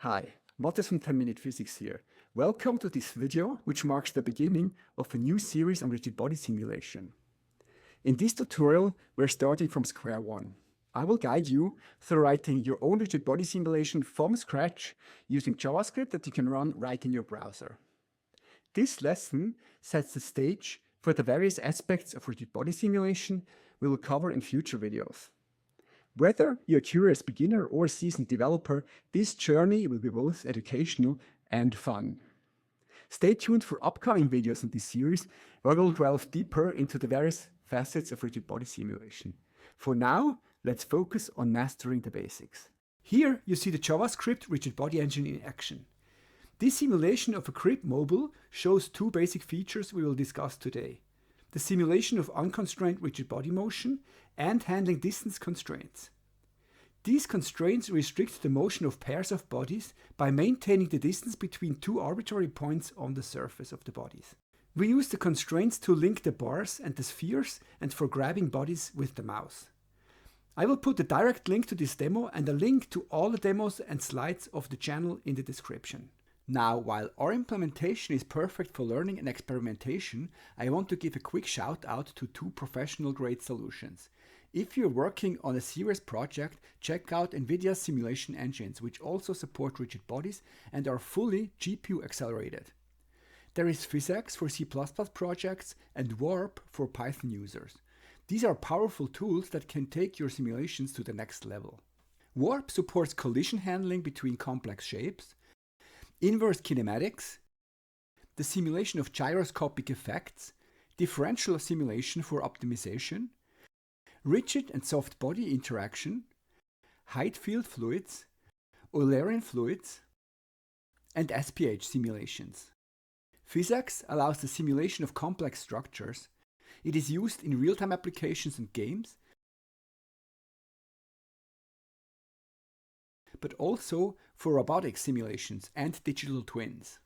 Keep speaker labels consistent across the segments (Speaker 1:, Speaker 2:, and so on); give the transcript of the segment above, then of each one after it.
Speaker 1: Hi, Matthias from 10-Minute Physics here. Welcome to this video, which marks the beginning of a new series on rigid body simulation. In this tutorial, we're starting from square one. I will guide you through writing your own rigid body simulation from scratch using JavaScript that you can run right in your browser. This lesson sets the stage for the various aspects of rigid body simulation we will cover in future videos. Whether you're a curious beginner or seasoned developer, this journey will be both educational and fun. Stay tuned for upcoming videos in this series where we'll delve deeper into the various facets of rigid body simulation. For now, let's focus on mastering the basics. Here you see the JavaScript rigid body engine in action. This simulation of a crib mobile shows two basic features we will discuss today: the simulation of unconstrained rigid body motion and handling distance constraints. These constraints restrict the motion of pairs of bodies by maintaining the distance between two arbitrary points on the surface of the bodies. We use the constraints to link the bars and the spheres and for grabbing bodies with the mouse. I will put a direct link to this demo and a link to all the demos and slides of the channel in the description. Now, while our implementation is perfect for learning and experimentation, I want to give a quick shout out to two professional grade solutions. If you're working on a serious project, check out NVIDIA's simulation engines, which also support rigid bodies and are fully GPU accelerated. There is PhysX for C++ projects and Warp for Python users. These are powerful tools that can take your simulations to the next level. Warp supports collision handling between complex shapes, inverse kinematics, the simulation of gyroscopic effects, differential simulation for optimization, rigid and soft body interaction, height field fluids, Eulerian fluids, and SPH simulations. PhysX allows the simulation of complex structures. It is used in real-time applications and games, but also for robotic simulations and digital twins.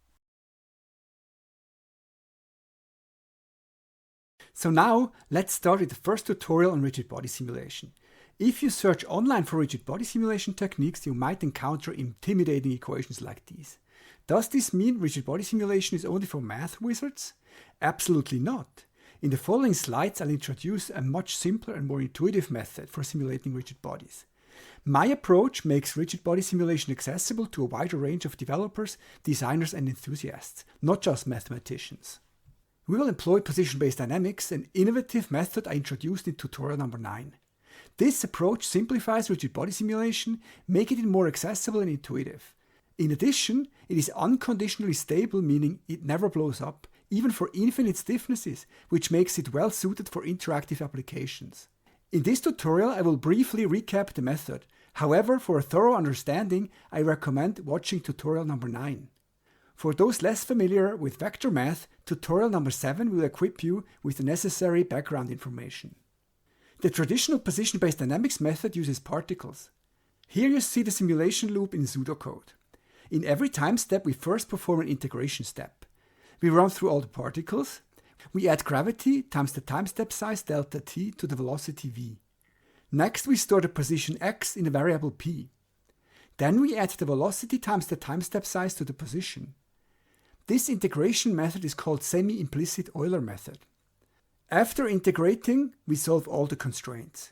Speaker 1: So now, let's start with the first tutorial on rigid body simulation. If you search online for rigid body simulation techniques, you might encounter intimidating equations like these. Does this mean rigid body simulation is only for math wizards? Absolutely not. In the following slides, I'll introduce a much simpler and more intuitive method for simulating rigid bodies. My approach makes rigid body simulation accessible to a wider range of developers, designers, and enthusiasts, not just mathematicians. We will employ position-based dynamics, an innovative method I introduced in tutorial number 9. This approach simplifies rigid body simulation, making it more accessible and intuitive. In addition, it is unconditionally stable, meaning it never blows up, even for infinite stiffnesses, which makes it well suited for interactive applications. In this tutorial, I will briefly recap the method. However, for a thorough understanding, I recommend watching tutorial number 9. For those less familiar with vector math, tutorial number 7 will equip you with the necessary background information. The traditional position-based dynamics method uses particles. Here you see the simulation loop in pseudocode. In every time step, we first perform an integration step. We run through all the particles. We add gravity times the time step size delta t to the velocity v. Next, we store the position x in a variable p. Then we add the velocity times the time step size to the position. This integration method is called semi-implicit Euler method. After integrating, we solve all the constraints.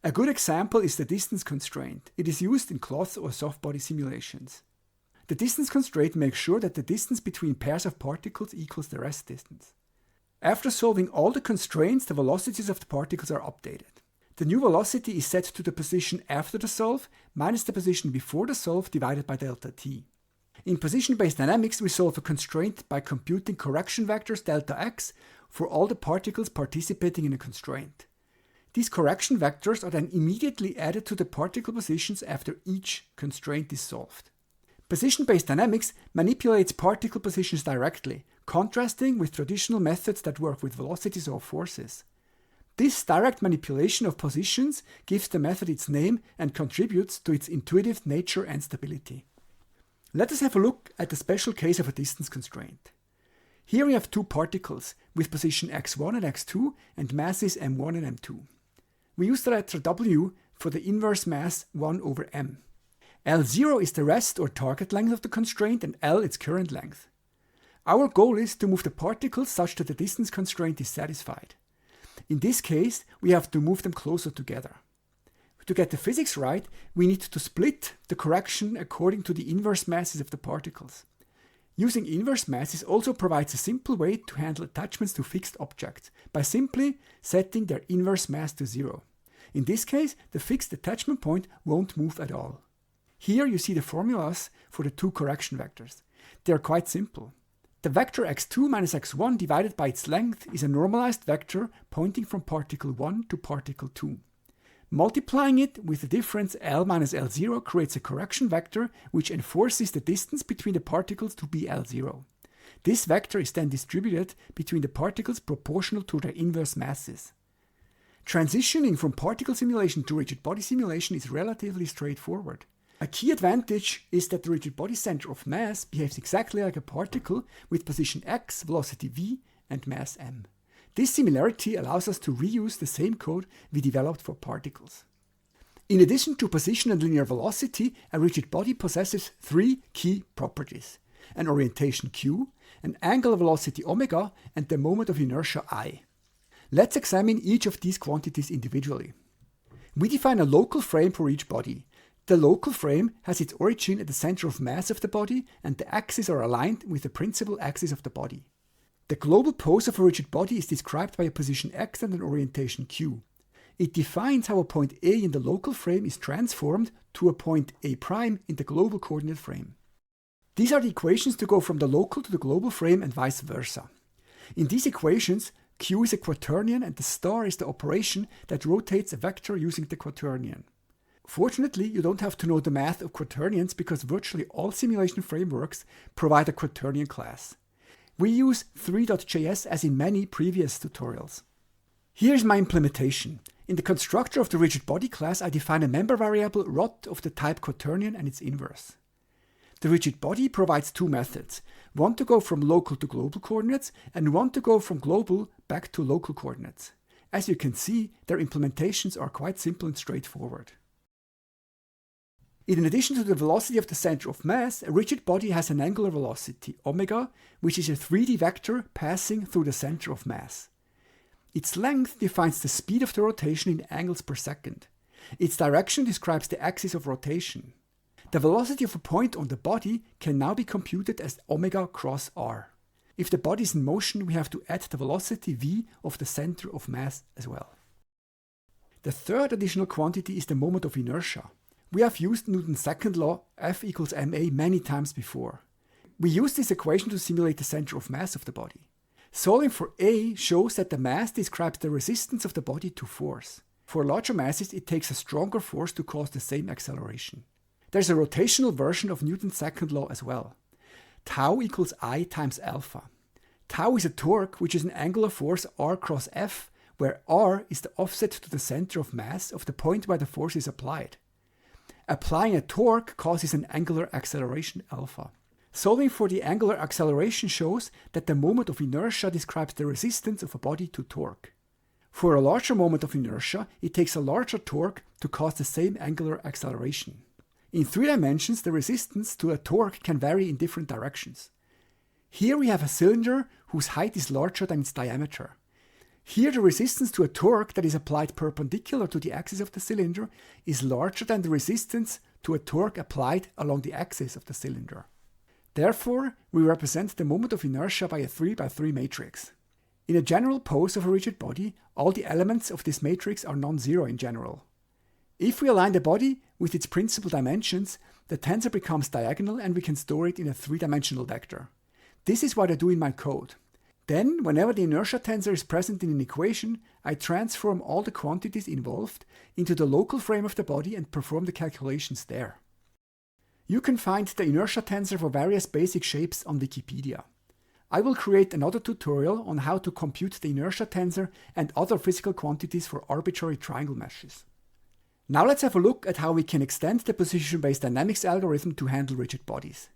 Speaker 1: A good example is the distance constraint. It is used in cloth or soft body simulations. The distance constraint makes sure that the distance between pairs of particles equals the rest distance. After solving all the constraints, the velocities of the particles are updated. The new velocity is set to the position after the solve minus the position before the solve divided by delta t. In position-based dynamics, we solve a constraint by computing correction vectors delta x for all the particles participating in a constraint. These correction vectors are then immediately added to the particle positions after each constraint is solved. Position-based dynamics manipulates particle positions directly, contrasting with traditional methods that work with velocities or forces. This direct manipulation of positions gives the method its name and contributes to its intuitive nature and stability. Let us have a look at the special case of a distance constraint. Here we have two particles with position x1 and x2 and masses m1 and m2. We use the letter w for the inverse mass 1 over m. L0 is the rest or target length of the constraint and L its current length. Our goal is to move the particles such that the distance constraint is satisfied. In this case, we have to move them closer together. To get the physics right, we need to split the correction according to the inverse masses of the particles. Using inverse masses also provides a simple way to handle attachments to fixed objects by simply setting their inverse mass to 0. In this case, the fixed attachment point won't move at all. Here you see the formulas for the two correction vectors. They are quite simple. The vector x2 minus x1 divided by its length is a normalized vector pointing from particle 1 to particle 2. Multiplying it with the difference L minus L0 creates a correction vector which enforces the distance between the particles to be L0. This vector is then distributed between the particles proportional to their inverse masses. Transitioning from particle simulation to rigid body simulation is relatively straightforward. A key advantage is that the rigid body center of mass behaves exactly like a particle with position x, velocity v, and mass m. This similarity allows us to reuse the same code we developed for particles. In addition to position and linear velocity, a rigid body possesses three key properties: an orientation q, an angular velocity omega, and the moment of inertia I. Let's examine each of these quantities individually. We define a local frame for each body. The local frame has its origin at the center of mass of the body, and the axes are aligned with the principal axis of the body. The global pose of a rigid body is described by a position x and an orientation q. It defines how a point A in the local frame is transformed to a point A' in the global coordinate frame. These are the equations to go from the local to the global frame and vice versa. In these equations, q is a quaternion and the star is the operation that rotates a vector using the quaternion. Fortunately, you don't have to know the math of quaternions because virtually all simulation frameworks provide a quaternion class. We use 3.js as in many previous tutorials. Here's my implementation. In the constructor of the rigid body class, I define a member variable rot of the type quaternion and its inverse. The rigid body provides two methods, one to go from local to global coordinates and one to go from global back to local coordinates. As you can see, their implementations are quite simple and straightforward. In addition to the velocity of the center of mass, a rigid body has an angular velocity, omega, which is a 3D vector passing through the center of mass. Its length defines the speed of the rotation in angles per second. Its direction describes the axis of rotation. The velocity of a point on the body can now be computed as omega cross r. If the body is in motion, we have to add the velocity v of the center of mass as well. The third additional quantity is the moment of inertia. We have used Newton's second law, F equals ma, many times before. We use this equation to simulate the center of mass of the body. Solving for A shows that the mass describes the resistance of the body to force. For larger masses, it takes a stronger force to cause the same acceleration. There's a rotational version of Newton's second law as well. Tau equals I times alpha. Tau is a torque, which is an angular force r cross F, where r is the offset to the center of mass of the point where the force is applied. Applying a torque causes an angular acceleration alpha. Solving for the angular acceleration shows that the moment of inertia describes the resistance of a body to torque. For a larger moment of inertia, it takes a larger torque to cause the same angular acceleration. In 3 dimensions, the resistance to a torque can vary in different directions. Here we have a cylinder whose height is larger than its diameter. Here the resistance to a torque that is applied perpendicular to the axis of the cylinder is larger than the resistance to a torque applied along the axis of the cylinder. Therefore, we represent the moment of inertia by a 3x3 matrix. In a general pose of a rigid body, all the elements of this matrix are non-zero in general. If we align the body with its principal dimensions, the tensor becomes diagonal and we can store it in a 3-dimensional vector. This is what I do in my code. Then, whenever the inertia tensor is present in an equation, I transform all the quantities involved into the local frame of the body and perform the calculations there. You can find the inertia tensor for various basic shapes on Wikipedia. I will create another tutorial on how to compute the inertia tensor and other physical quantities for arbitrary triangle meshes. Now let's have a look at how we can extend the position-based dynamics algorithm to handle rigid bodies.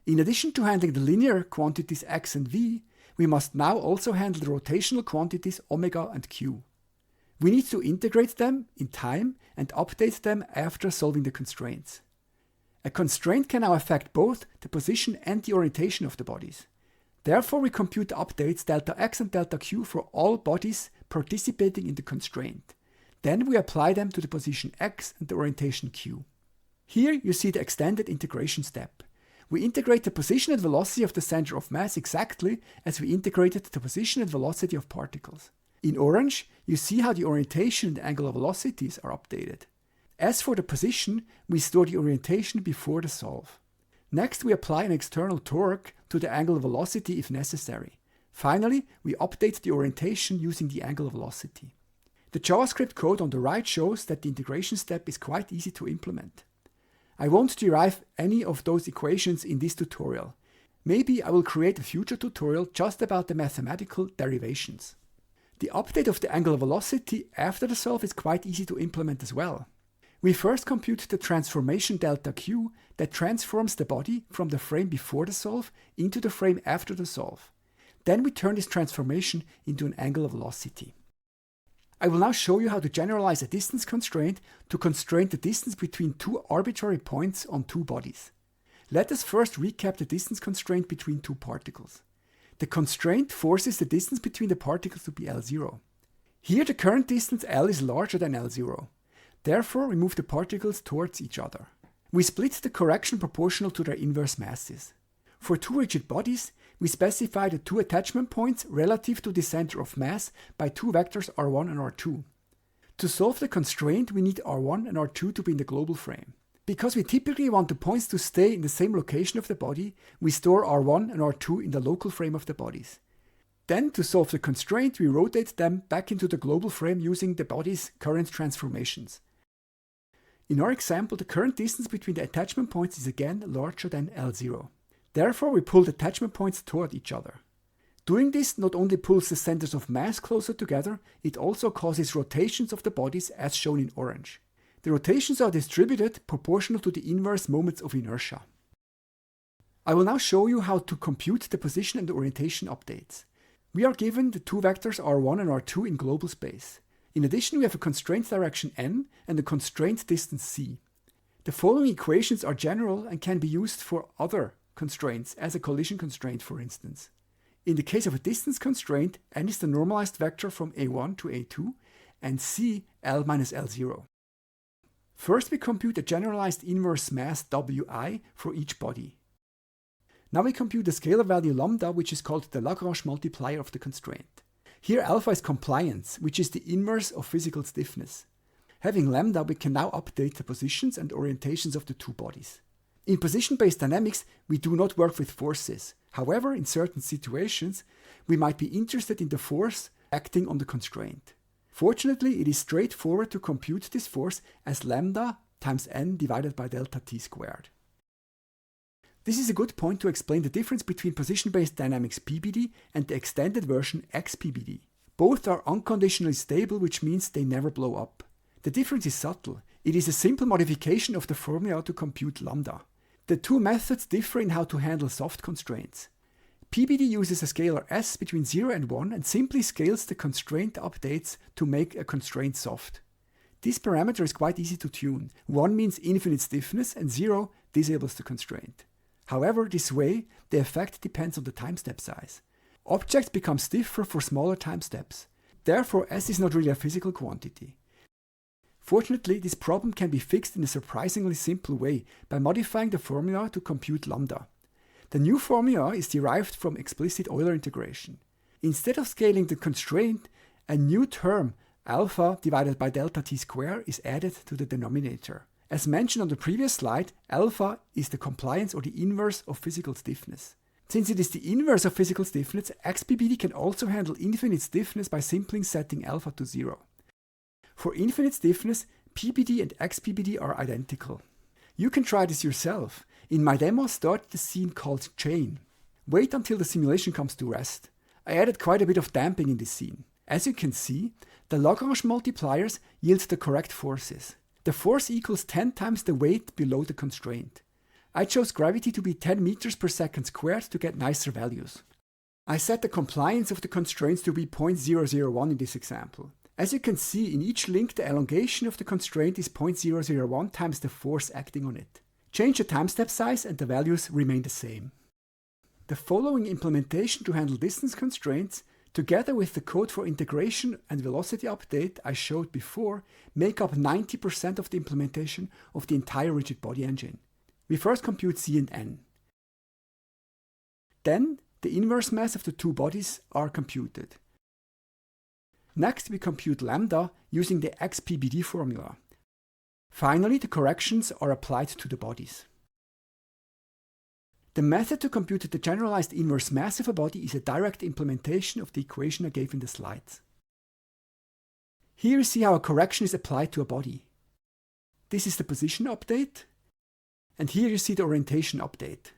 Speaker 1: In addition to handling the linear quantities x and v, we must now also handle the rotational quantities omega and q. We need to integrate them in time and update them after solving the constraints. A constraint can now affect both the position and the orientation of the bodies. Therefore, we compute the updates delta x and delta q for all bodies participating in the constraint. Then we apply them to the position x and the orientation q. Here you see the extended integration step. We integrate the position and velocity of the center of mass exactly as we integrated the position and velocity of particles. In orange, you see how the orientation and the angular velocities are updated. As for the position, we store the orientation before the solve. Next, we apply an external torque to the angular velocity if necessary. Finally, we update the orientation using the angular velocity. The JavaScript code on the right shows that the integration step is quite easy to implement. I won't derive any of those equations in this tutorial. Maybe I will create a future tutorial just about the mathematical derivations. The update of the angular velocity after the solve is quite easy to implement as well. We first compute the transformation delta q that transforms the body from the frame before the solve into the frame after the solve. Then we turn this transformation into an angular velocity. I will now show you how to generalize a distance constraint to constrain the distance between two arbitrary points on two bodies. Let us first recap the distance constraint between two particles. The constraint forces the distance between the particles to be L0. Here the current distance L is larger than L0. Therefore, we move the particles towards each other. We split the correction proportional to their inverse masses. For two rigid bodies, we specify the two attachment points relative to the center of mass by two vectors r1 and r2. To solve the constraint, we need r1 and r2 to be in the global frame. Because we typically want the points to stay in the same location of the body, we store r1 and r2 in the local frame of the bodies. Then, to solve the constraint, we rotate them back into the global frame using the body's current transformations. In our example, the current distance between the attachment points is again larger than L0. Therefore, we pull the attachment points toward each other. Doing this not only pulls the centers of mass closer together, it also causes rotations of the bodies as shown in orange. The rotations are distributed proportional to the inverse moments of inertia. I will now show you how to compute the position and the orientation updates. We are given the two vectors r1 and r2 in global space. In addition, we have a constraint direction n and a constraint distance c. The following equations are general and can be used for other constraints, as a collision constraint for instance. In the case of a distance constraint, n is the normalized vector from a1 to a2 and c L minus L0. First we compute a generalized inverse mass Wi for each body. Now we compute the scalar value lambda, which is called the Lagrange multiplier of the constraint. Here alpha is compliance, which is the inverse of physical stiffness. Having lambda, we can now update the positions and orientations of the two bodies. In position-based dynamics, we do not work with forces. However, in certain situations, we might be interested in the force acting on the constraint. Fortunately, it is straightforward to compute this force as lambda times n divided by delta t squared. This is a good point to explain the difference between position-based dynamics PBD and the extended version XPBD. Both are unconditionally stable, which means they never blow up. The difference is subtle. It is a simple modification of the formula to compute lambda. The two methods differ in how to handle soft constraints. PBD uses a scalar s between 0 and 1 and simply scales the constraint updates to make a constraint soft. This parameter is quite easy to tune. 1 means infinite stiffness and 0 disables the constraint. However, this way, the effect depends on the time step size. Objects become stiffer for smaller time steps. Therefore, s is not really a physical quantity. Fortunately, this problem can be fixed in a surprisingly simple way by modifying the formula to compute lambda. The new formula is derived from explicit Euler integration. Instead of scaling the constraint, a new term, alpha divided by delta t squared, is added to the denominator. As mentioned on the previous slide, alpha is the compliance or the inverse of physical stiffness. Since it is the inverse of physical stiffness, XPBD can also handle infinite stiffness by simply setting alpha to 0. For infinite stiffness, PBD and XPBD are identical. You can try this yourself. In my demo, start the scene called chain. Wait until the simulation comes to rest. I added quite a bit of damping in this scene. As you can see, the Lagrange multipliers yield the correct forces. The force equals 10 times the weight below the constraint. I chose gravity to be 10 meters per second squared to get nicer values. I set the compliance of the constraints to be 0.001 in this example. As you can see, in each link the elongation of the constraint is 0.001 times the force acting on it. Change the time step size and the values remain the same. The following implementation to handle distance constraints, together with the code for integration and velocity update I showed before, make up 90% of the implementation of the entire rigid body engine. We first compute C and N. Then, the inverse mass of the two bodies are computed. Next, we compute lambda using the XPBD formula. Finally, the corrections are applied to the bodies. The method to compute the generalized inverse mass of a body is a direct implementation of the equation I gave in the slides. Here you see how a correction is applied to a body. This is the position update, and here you see the orientation update.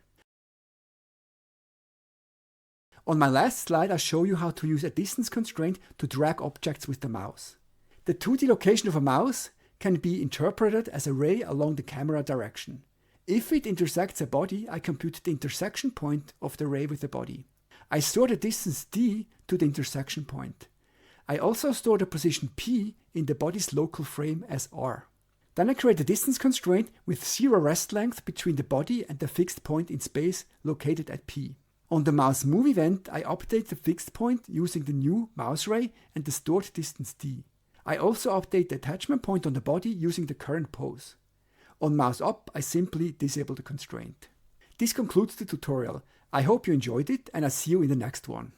Speaker 1: On my last slide, I show you how to use a distance constraint to drag objects with the mouse. The 2D location of a mouse can be interpreted as a ray along the camera direction. If it intersects a body, I compute the intersection point of the ray with the body. I store the distance d to the intersection point. I also store the position p in the body's local frame as r. Then I create a distance constraint with 0 rest length between the body and the fixed point in space located at p. On the mouse move event, I update the fixed point using the new mouse ray and the stored distance d. I also update the attachment point on the body using the current pose. On mouse up, I simply disable the constraint. This concludes the tutorial. I hope you enjoyed it, and I'll see you in the next one.